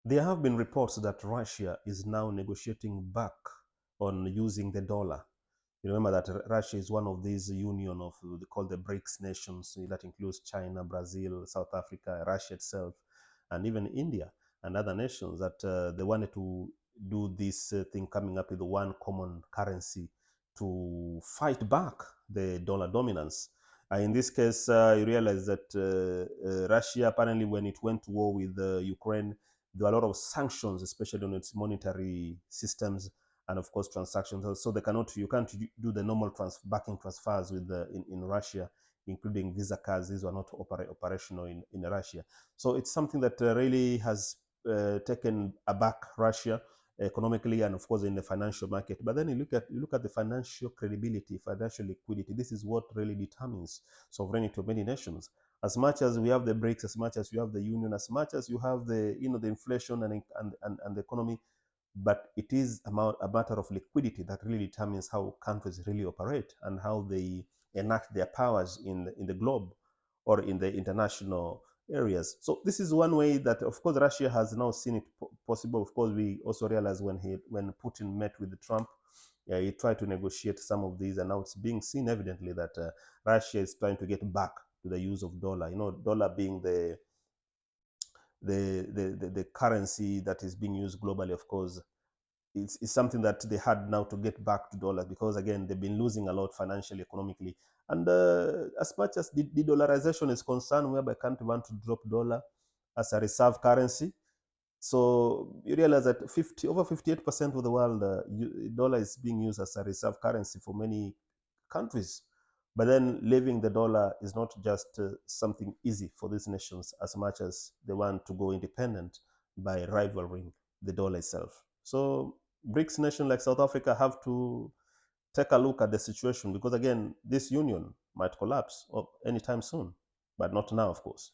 There have been reports that Russia is now negotiating back on using the dollar. You remember that Russia is one of these union of called the BRICS nations that includes China, Brazil, South Africa, Russia itself, and even India and other nations that they wanted to do this thing coming up with one common currency to fight back the dollar dominance. In this case, you realize that Russia apparently, when it went to war with Ukraine, there were a lot of sanctions, especially on its monetary systems and of course transactions. So they cannot, you can't do the normal banking transfers with in Russia, including Visa cards. These were not operational in Russia. So it's something that really has taken aback Russia economically and of course in the financial market. But then you look at the financial credibility, financial liquidity. This is what really determines sovereignty of many nations. As much as we have the BRICS, as much as you have the union, as much as you have the the inflation and the economy, but it is a matter of liquidity that really determines how countries really operate and how they enact their powers in the globe or in the international areas. So this is one way that, of course, Russia has now seen it possible. Of course, we also realize when Putin met with Trump, he tried to negotiate some of these, and now it's being seen evidently that Russia is trying to get back to the use of dollar. Dollar being the currency that is being used globally. Of course, it's something that they had now to get back to dollars, because again they've been losing a lot financially, economically, and as much as the de-dollarization is concerned, whereby country want to drop dollar as a reserve currency. So you realize that over 58% of the world dollar is being used as a reserve currency for many countries. But then leaving the dollar is not just something easy for these nations, as much as they want to go independent by rivaling the dollar itself. So BRICS nations like South Africa have to take a look at the situation, because again, this union might collapse anytime soon, but not now, of course.